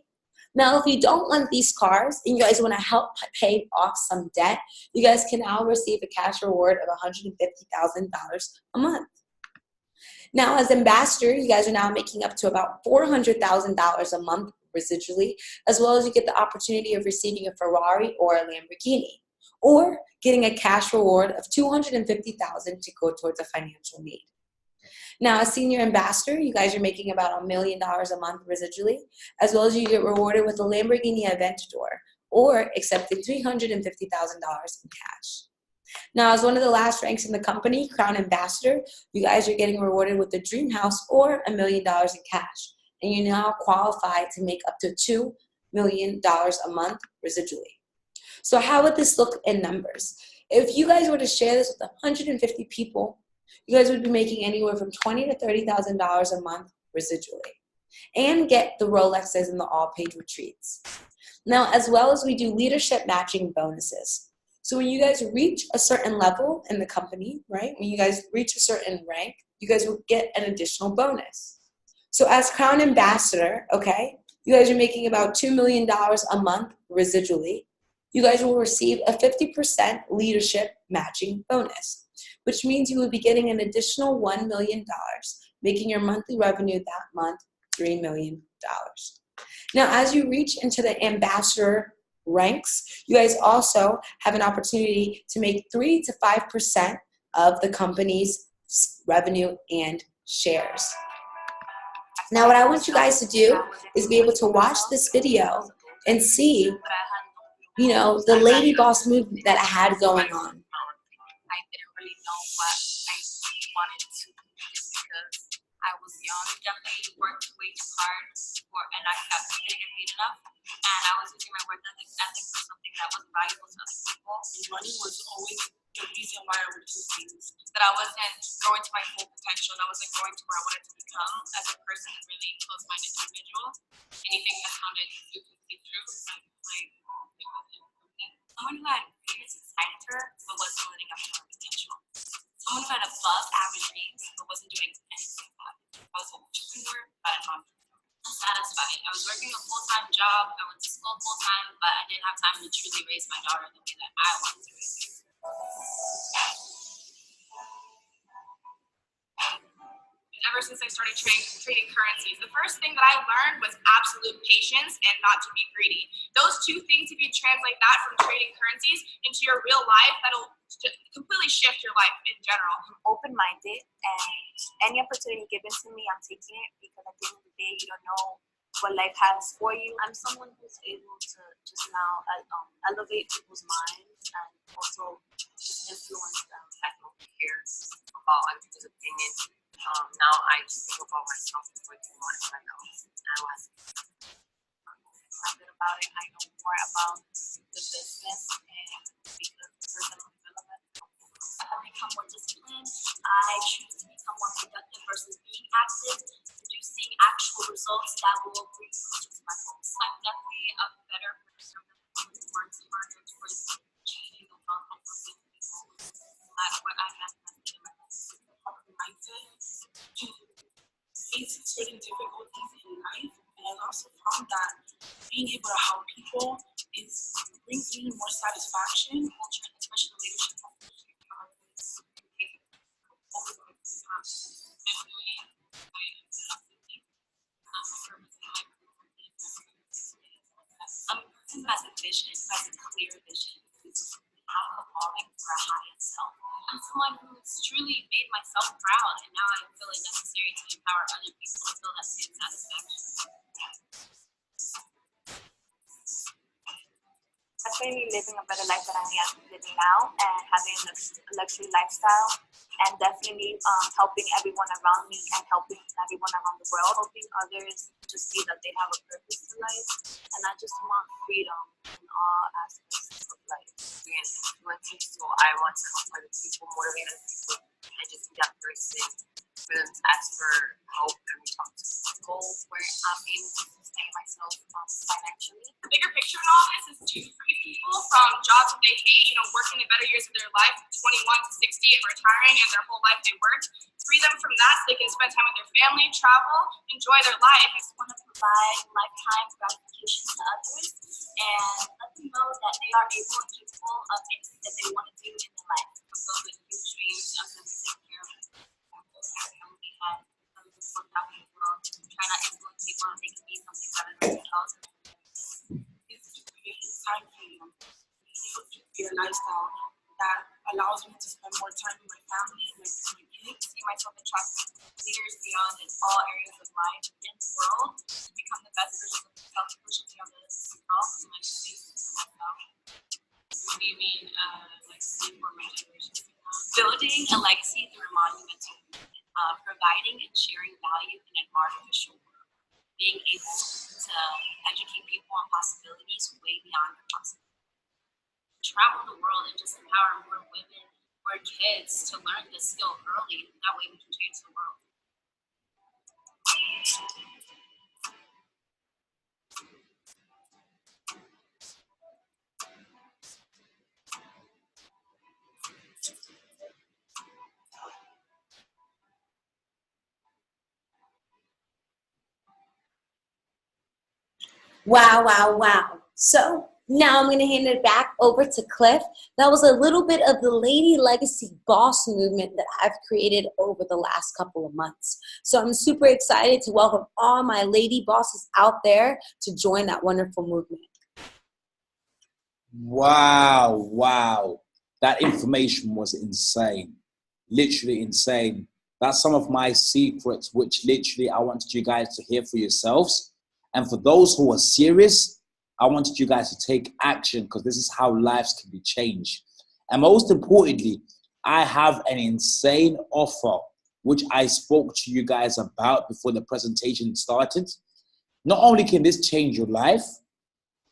Now, if you don't want these cars and you guys want to help pay off some debt, you guys can now receive a cash reward of $150,000 a month. Now, as ambassador, you guys are now making up to about $400,000 a month residually, as well as you get the opportunity of receiving a Ferrari or a Lamborghini, or getting a cash reward of $250,000 to go towards a financial need. Now, as senior ambassador, you guys are making about $1 million a month residually, as well as you get rewarded with a Lamborghini Aventador, or accepting $350,000 in cash. Now, as one of the last ranks in the company, Crown Ambassador, you guys are getting rewarded with a dream house or $1 million in cash, and you now qualify to make up to $2 million a month residually. So how would this look in numbers? If you guys were to share this with 150 people, you guys would be making anywhere from $20,000 to $30,000 a month residually, and get the Rolexes and the all-paid retreats. Now, as well as we do leadership matching bonuses. So when you guys reach a certain level in the company, right, when you guys reach a certain rank, you guys will get an additional bonus. So as Crown Ambassador, okay, you guys are making about $2 million a month residually. You guys will receive a 50% leadership matching bonus, which means you will be getting an additional $1 million, making your monthly revenue that month $3 million. Now, as you reach into the ambassador ranks, you guys also have an opportunity to make 3 to 5% of the company's revenue and shares. Now, what I want you guys to do is be able to watch this video and see, you know, the lady boss movement that I had going on. I didn't really know what I wanted to do just because I was young. Definitely worked way too hard and I kept getting paid enough. And I was using my work ethic for something that was valuable to other people. Money was always the reason why I would do things. That I wasn't growing to my full potential, and I wasn't growing to where I wanted to become as a person, really close-minded individual. Anything that sounded too true, like it wasn't for me. Someone who had fears inside of her, but wasn't living up to her potential. Someone who had above average dreams, but wasn't doing anything about it. I was an entrepreneur, but an entrepreneur. Satisfied. I was working a full-time job. I went to school full-time, but I didn't have time to truly raise my daughter the way that I wanted to raise her. Ever since I started trading currencies, the first thing that I learned was absolute patience and not to be greedy. Those two things, if you translate that from trading currencies into your real life, that'll completely shift your life in general. I'm open-minded, and any opportunity given to me, I'm taking it, because at the end of the day, you don't know what life has for you. I'm someone who's able to just now elevate people's minds and also just influence them. I don't care about other people's opinions. Now I just think about myself way too much right now. I was excited about it. I know more about the business, and because personal development, I have become more disciplined. I choose to become more productive versus being active, producing actual results that will bring me closer to my goals. I'm definitely a better person who works harder towards changing the world and helping people. That's what I have in my mindset to face certain difficulties in life, and I've also found that being able to help people brings me more satisfaction, especially leadership. I'm a person who has a vision, who has a clear vision, who's evolving for a higher self. I'm someone who's truly made myself proud, and now I feel it necessary to empower other people to feel that same satisfaction. Definitely living a better life than I am living now, and having a luxury lifestyle, and definitely helping everyone around me and helping everyone around the world, helping others to see that they have a purpose in life. And I just want freedom in all aspects of life. Being influencing, so I want to help other people, motivate other people, and just be that person and ask for help and talk to people where I'm able to sustain myself financially. The bigger picture in all this is to free people from jobs that they hate, working the better years of their life, 21 to 60 and retiring, and their whole life they work. Free them from that so they can spend time with their family, travel, enjoy their life. I just want to provide lifetime gratification to others and let them know that they are able and capable of anything that they want to do in their life. For those with huge dreams of them to take care of their family and others look out in the world. Try not to influence people and they can be something better than themselves. It's a creative time for me. Be a lifestyle that allows me to spend more time with my family and my kids. See myself attracting leaders beyond in all areas of life in the world to become the best version of themselves, pushing me on the myself and like space myself. What do you mean, legacy for my generation? Building a legacy through a monumental movement, providing and sharing value in an artificial world, being able to educate people on possibilities way beyond their possibilities. Travel the world and just empower more women or kids to learn this skill early. That way we can change the world. Wow, wow, wow. So now I'm going to hand it back over to Cliff. That was a little bit of the Lady Legacy Boss movement that I've created over the last couple of months. So I'm super excited to welcome all my lady bosses out there to join that wonderful movement. Wow, wow. That information was insane. Literally insane. That's some of my secrets, which literally I wanted you guys to hear for yourselves. And for those who are serious, I wanted you guys to take action because this is how lives can be changed. And most importantly, I have an insane offer, which I spoke to you guys about before the presentation started. Not only can this change your life,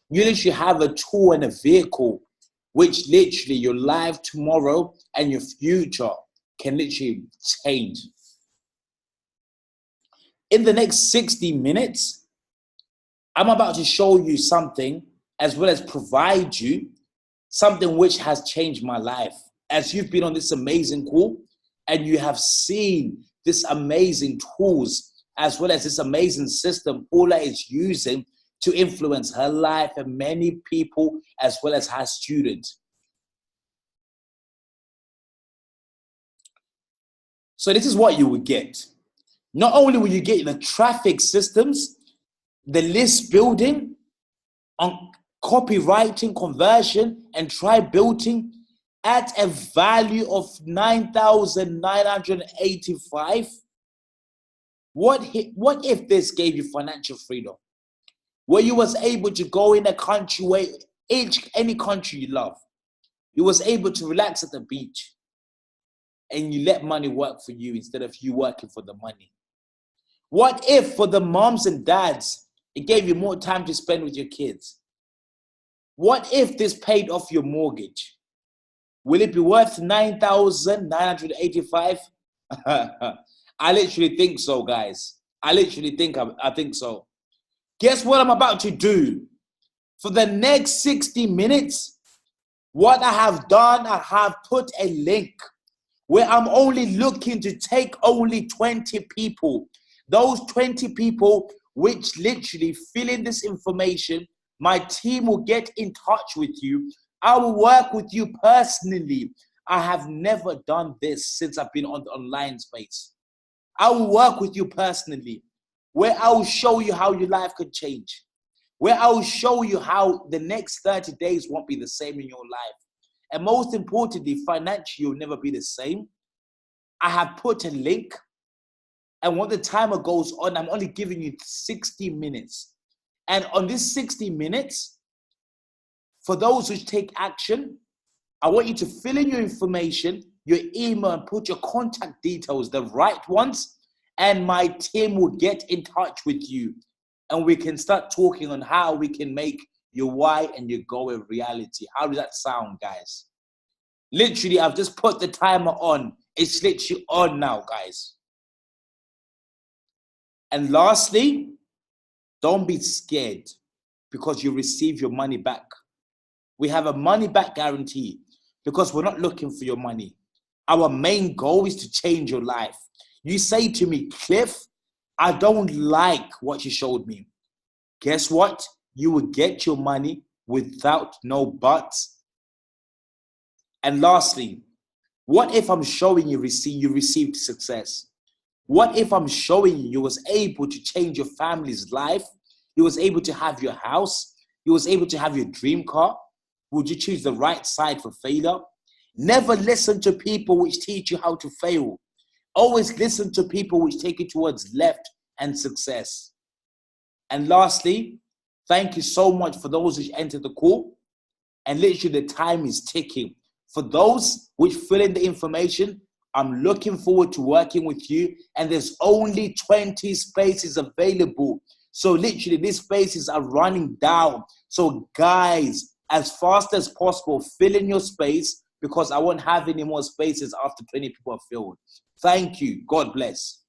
you literally have a tool and a vehicle which literally your life tomorrow and your future can literally change. In the next 60 minutes, I'm about to show you something as well as provide you something which has changed my life. As you've been on this amazing call and you have seen this amazing tools as well as this amazing system Paula is using to influence her life and many people as well as her students. So this is what you will get. Not only will you get the traffic systems, the list building, on copywriting, conversion, and tribe building at a value of 9,985. What if this gave you financial freedom? Where you was able to go in a country where any country you love. You was able to relax at the beach and you let money work for you instead of you working for the money. What if for the moms and dads, it gave you more time to spend with your kids? What if this paid off your mortgage? Will it be worth 9,985? I literally think so, guys. I literally think I think so. Guess what I'm about to do? For the next 60 minutes, what I have done, I have put a link where I'm only looking to take only 20 people. Those 20 people which literally fill in this information, my team will get in touch with you. I will work with you personally. I have never done this since I've been on the online space. I will work with you personally, where I will show you how your life could change, where I will show you how the next 30 days won't be the same in your life. And most importantly, financially, you'll never be the same. I have put a link, and when the timer goes on, I'm only giving you 60 minutes. And on this 60 minutes, for those who take action, I want you to fill in your information, your email, and put your contact details, the right ones, and my team will get in touch with you. And we can start talking on how we can make your why and your goal a reality. How does that sound, guys? Literally, I've just put the timer on. It's literally on now, guys. And lastly, don't be scared because you receive your money back. We have a money back guarantee because we're not looking for your money. Our main goal is to change your life. You say to me, Cliff, I don't like what you showed me. Guess what? You will get your money without no buts. And lastly, what if I'm showing you received success? What if I'm showing you was able to change your family's life? You was able to have your house? You was able to have your dream car? Would you choose the right side for failure? Never listen to people which teach you how to fail. Always listen to people which take you towards left and success. And lastly, thank you so much for those which entered the call. And literally the time is ticking. For those which fill in the information, I'm looking forward to working with you. And there's only 20 spaces available. So literally these spaces are running down. So guys, as fast as possible, fill in your space because I won't have any more spaces after 20 people are filled. Thank you. God bless.